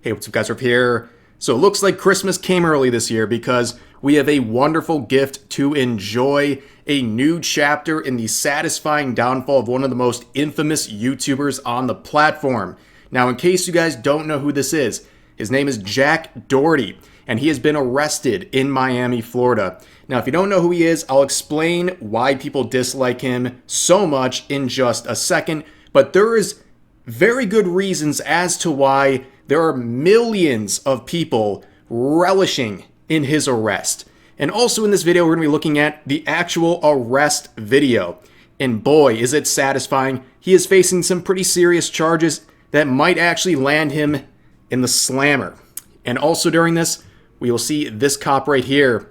Hey, what's up guys, Riff here. So it looks like Christmas came early this year because we have a wonderful gift to enjoy, a new chapter in the satisfying downfall of one of the most infamous YouTubers on the platform. Now, in case you guys don't know who this is, his name is Jack Doherty, and he has been arrested in Miami, Florida. Now, if you don't know who he is, I'll explain why people dislike him so much in just a second, but there is very good reasons as to why there are millions of people relishing in his arrest. And also in this video, we're going to be looking at the actual arrest video. And boy, is it satisfying. He is facing some pretty serious charges that might actually land him in the slammer. And also during this, we will see this cop right here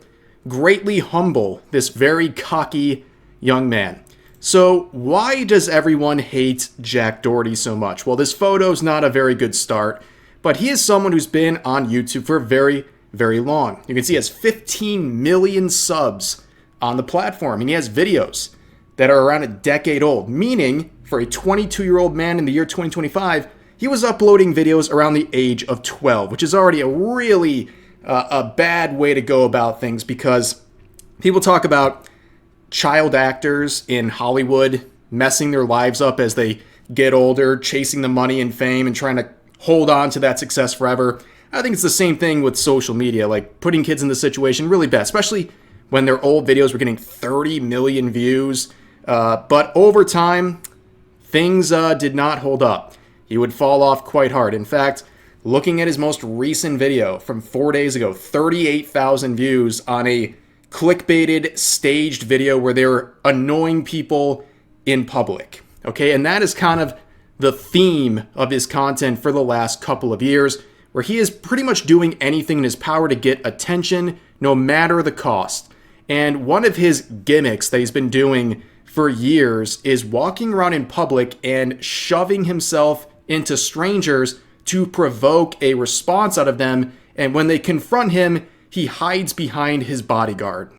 greatly humble this very cocky young man. So why does everyone hate Jack Doherty so much? Well, this photo is not a very good start, but he is someone who's been on YouTube for very, very long. You can see he has 15 million subs on the platform, and he has videos that are around a decade old, meaning for a 22-year-old man in the year 2025, he was uploading videos around the age of 12, which is already a really a bad way to go about things, because people talk about child actors in Hollywood messing their lives up as they get older, chasing the money and fame and trying to hold on to that success forever. I think it's the same thing with social media, like putting kids in this situation really bad, especially when their old videos were getting 30 million views. But over time, things did not hold up. He would fall off quite hard. In fact, looking at his most recent video from 4 days ago, 38,000 views on a clickbaited, staged video where they were annoying people in public. Okay, and that is kind of the theme of his content for the last couple of years, where he is pretty much doing anything in his power to get attention, no matter the cost. And one of his gimmicks that he's been doing for years is walking around in public and shoving himself into strangers to provoke a response out of them, and when they confront him, he hides behind his bodyguard.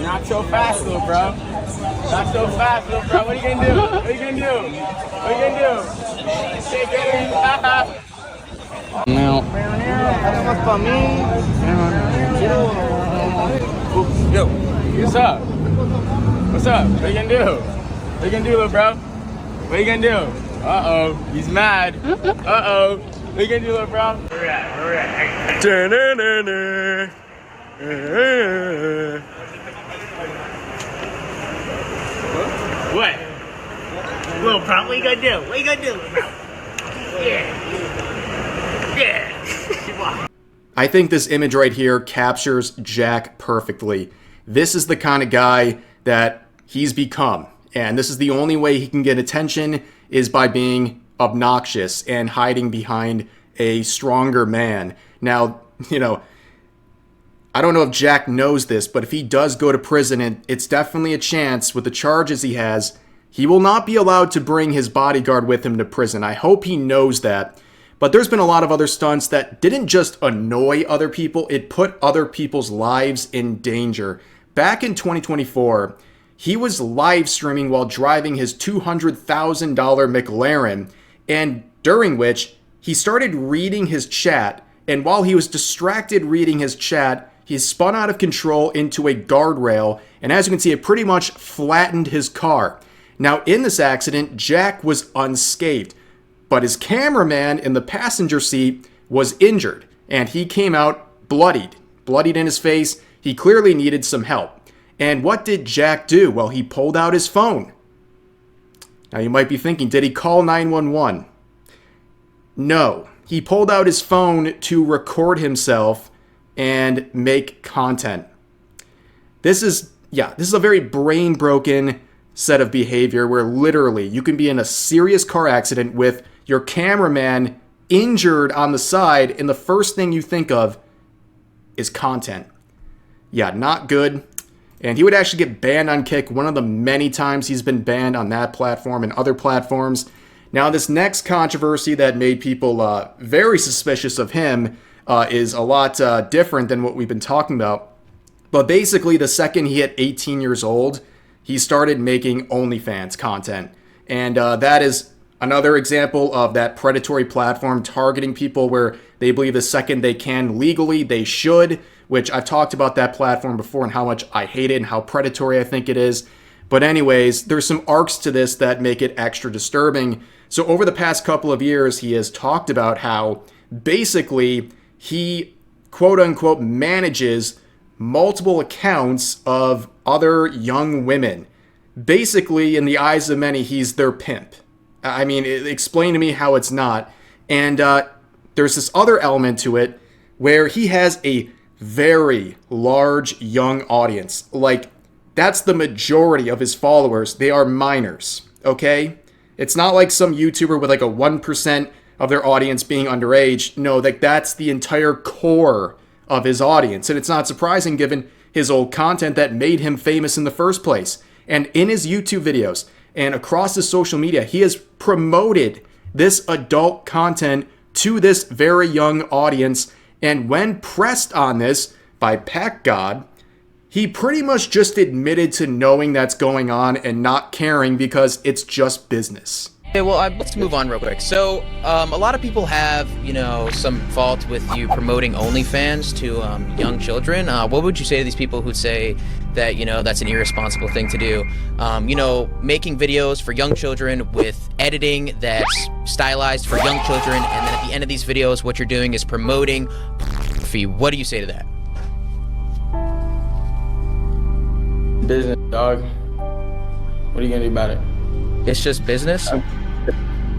Not so fast, little bro. Not so fast, little bro. What are you gonna do? What are you gonna do? What are you gonna do? Take it. No. That's for me. Yo, what's up? What's up? What are you gonna do? What are you gonna do, little bro? What are you gonna do? Uh-oh, he's mad. Uh-oh. What are you gonna do, little bro? Where at? What? Little bro, what you gonna do? What you gonna do, little bro? Yeah. I think this image right here captures Jack perfectly. This is the kind of guy that he's become. And this is the only way he can get attention, is by being obnoxious and hiding behind a stronger man. Now, I don't know if Jack knows this, but if he does go to prison, and it's definitely a chance with the charges he has, he will not be allowed to bring his bodyguard with him to prison. I hope he knows that. But there's been a lot of other stunts that didn't just annoy other people, it put other people's lives in danger. Back in 2024, he was live streaming while driving his $200,000 McLaren, and during which he started reading his chat, and while he was distracted reading his chat, he spun out of control into a guardrail, and as you can see, it pretty much flattened his car. Now, in this accident, Jack was unscathed, but his cameraman in the passenger seat was injured, and he came out bloodied in his face. He clearly needed some help. And what did Jack do? Well, he pulled out his phone. Now you might be thinking, did he call 911? No. He pulled out his phone to record himself and make content. This is a very brain-broken set of behavior where literally you can be in a serious car accident with your cameraman injured on the side, and the first thing you think of is content. Yeah, not good. And he would actually get banned on Kick, one of the many times he's been banned on that platform and other platforms. Now, this next controversy that made people very suspicious of him is a lot different than what we've been talking about. But basically, the second he hit 18 years old, he started making OnlyFans content. And that is another example of that predatory platform targeting people where they believe the second they can legally, they should, which I've talked about that platform before and how much I hate it and how predatory I think it is. But anyways, there's some arcs to this that make it extra disturbing. So over the past couple of years, he has talked about how basically he, quote unquote, manages multiple accounts of other young women. Basically, in the eyes of many, he's their pimp. I mean, explain to me how it's not. And there's this other element to it where he has a very large young audience. Like, that's the majority of his followers. They are minors, okay? It's not like some YouTuber with like a 1% of their audience being underage. No, like that's the entire core of his audience. And it's not surprising given his old content that made him famous in the first place. And in his YouTube videos and across his social media, he has promoted this adult content to this very young audience. And when pressed on this by Pack God, he pretty much just admitted to knowing that's going on and not caring because it's just business. Okay, well, let's move on real quick. So, a lot of people have, some fault with you promoting OnlyFans to young children. What would you say to these people who say that, that's an irresponsible thing to do? Making videos for young children with editing that's stylized for young children, and then at the end of these videos, what you're doing is promoting pornography. What do you say to that? Business, dog. What are you gonna do about it? It's just business?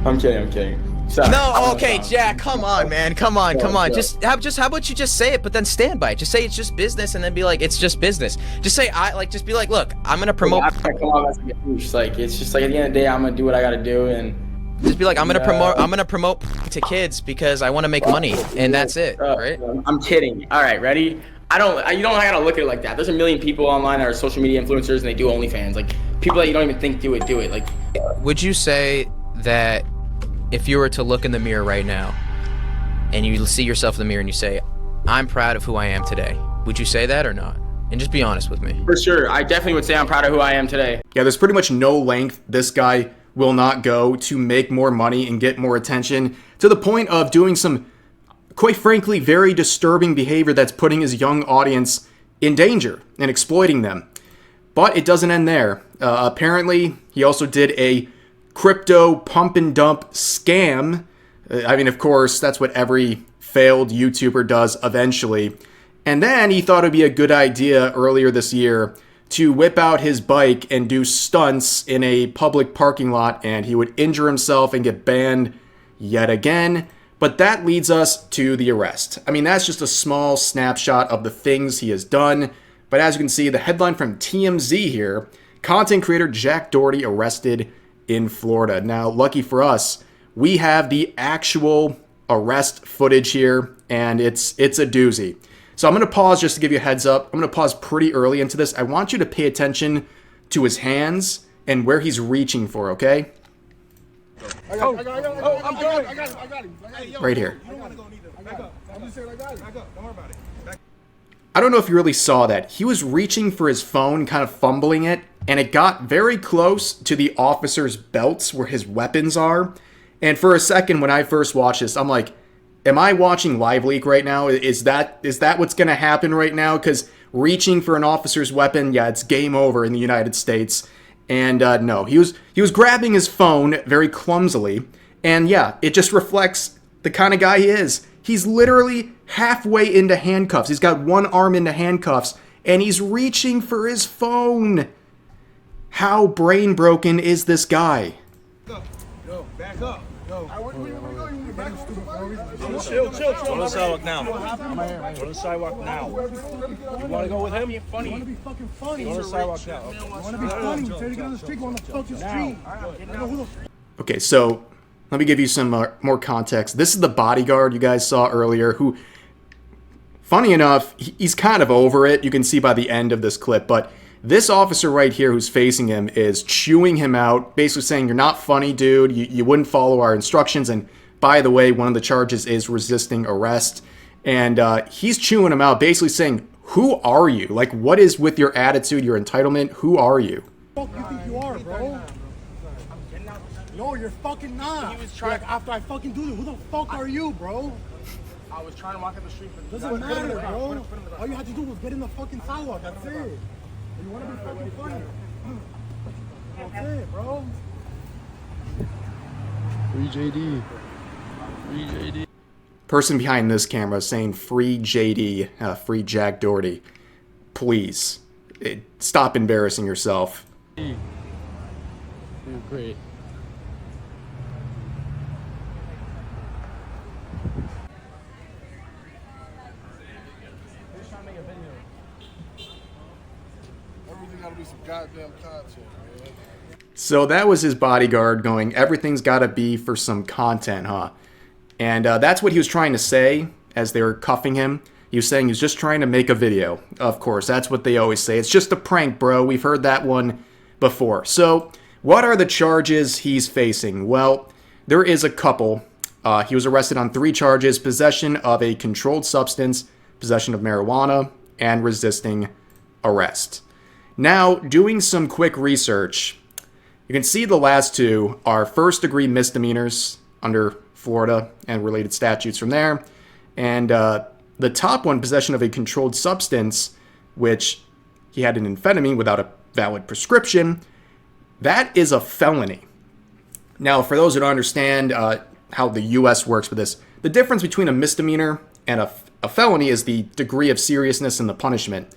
I'm kidding. Stop. No, okay, Jack, come on, man. Come on. Just how about you just say it, but then stand by it. Just say it's just business and then be like, it's just business. Just say, just be like, look, I'm gonna promote. Like, it's just like at the end of the day, I'm gonna do what I gotta do and just be like, I'm gonna promote to kids because I wanna make money, and that's it, right? I'm kidding. All right, ready? You don't gotta look at it like that. There's a million people online that are social media influencers and they do OnlyFans. Like, people that you don't even think do it. Like, would you say that if you were to look in the mirror right now and you see yourself in the mirror and you say, I'm proud of who I am today, would you say that or not? And just be honest with me. For sure, I definitely would say I'm proud of who I am today. Yeah, there's pretty much no length this guy will not go to make more money and get more attention, to the point of doing some, quite frankly, very disturbing behavior that's putting his young audience in danger and exploiting them. But it doesn't end there. Apparently, he also did a crypto pump and dump scam. I mean, of course, that's what every failed YouTuber does eventually. And then he thought it'd be a good idea earlier this year to whip out his bike and do stunts in a public parking lot, and he would injure himself and get banned yet again. But that leads us to the arrest. I mean, that's just a small snapshot of the things he has done. But as you can see, the headline from TMZ here, content creator Jack Doherty arrested in Florida. Now, lucky for us, we have the actual arrest footage here, and it's a doozy. So I'm going to pause just to give you a heads up. I'm going to pause pretty early into this. I want you to pay attention to his hands and where he's reaching for, okay? I got him. Right here. I'm just saying I got him. Don't worry about it. I don't know if you really saw that. He was reaching for his phone, kind of fumbling it, and it got very close to the officer's belts where his weapons are. And for a second, when I first watched this, I'm like, am I watching Live Leak right now? Is that what's going to happen right now? Because reaching for an officer's weapon, yeah, it's game over in the United States. And no, he was grabbing his phone very clumsily. And yeah, it just reflects the kind of guy he is. He's literally halfway into handcuffs. He's got one arm into handcuffs, and he's reaching for his phone. How brain broken is this guy? Yo, back up. Yo. Chill. Go to the sidewalk now. Go to the sidewalk now. You want to go with him? You want to be fucking funny. Go to the sidewalk now. You want to be funny. You say to get on the street, go on the fucking street. Okay, so let me give you some more context. This is the bodyguard you guys saw earlier who, funny enough, he's kind of over it. You can see by the end of this clip, but this officer right here who's facing him is chewing him out, basically saying, you're not funny, dude. You wouldn't follow our instructions. And by the way, one of the charges is resisting arrest. And he's chewing him out, basically saying, who are you? Like, what is with your attitude, your entitlement? Who are you? What the fuck you think you are, bro? No, you're fucking not. He was trying- Like, after I fucking do this, who the fuck are you, bro? I was trying to walk up the street. But Doesn't matter, bro. All you had to do was get in the fucking sidewalk. That's it. You want to be fucking funny? That's it, bro. Free JD. Free JD. Person behind this camera saying free JD, free Jack Doherty. Please, stop embarrassing yourself. Dude, great. Everything gotta be some goddamn content, man. So that was his bodyguard going, everything's got to be for some content, huh? And that's what he was trying to say as they were cuffing him. He was saying he was just trying to make a video. Of course, that's what they always say. It's just a prank, bro. We've heard that one before. So what are the charges he's facing? Well, there is a couple. He was arrested on 3 charges: possession of a controlled substance, possession of marijuana, and resisting arrest. Now, doing some quick research, you can see the last 2 are first-degree misdemeanors under Florida and related statutes from there. And the top one, possession of a controlled substance, which he had an amphetamine without a valid prescription, that is a felony. Now, for those who don't understand how the U.S. works with this, the difference between a misdemeanor and a felony is the degree of seriousness in the punishment.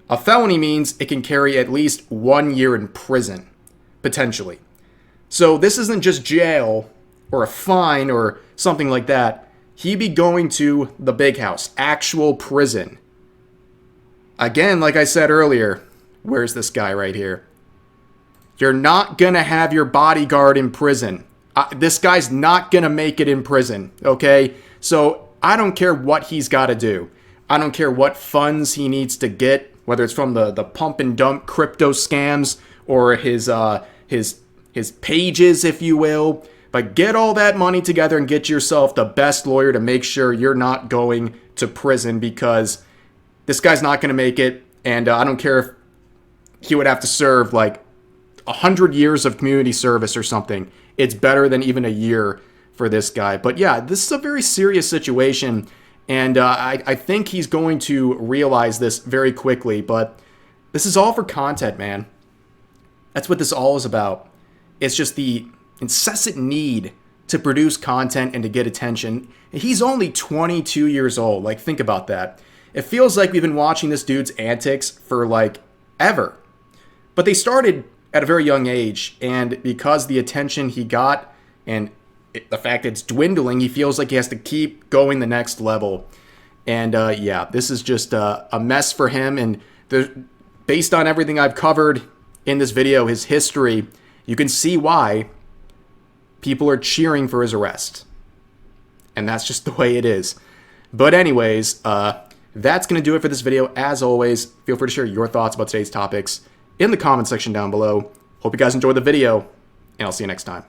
A felony means it can carry at least 1 year in prison, potentially. So this isn't just jail or a fine or something like that. He'd be going to the big house, actual prison. Again, like I said earlier, where's this guy right here? You're not going to have your bodyguard in prison. This guy's not going to make it in prison, okay? So I don't care what he's got to do. I don't care what funds he needs to get, whether it's from the pump and dump crypto scams or his pages, if you will. But get all that money together and get yourself the best lawyer to make sure you're not going to prison, because this guy's not going to make it. And I don't care if he would have to serve like 100 years of community service or something. It's better than even a year for this guy. But yeah, this is a very serious situation. And I think he's going to realize this very quickly. But this is all for content, man. That's what this all is about. It's just the incessant need to produce content and to get attention. He's only 22 years old. Like, think about that. It feels like we've been watching this dude's antics for like ever. But they started at a very young age, and because the attention he got and the fact it's dwindling, he feels like he has to keep going the next level. And yeah, this is just a mess for him. And based on everything I've covered in this video, his history, you can see why people are cheering for his arrest. And that's just the way it is. But anyways, that's going to do it for this video. As always, feel free to share your thoughts about today's topics in the comment section down below. Hope you guys enjoyed the video, and I'll see you next time.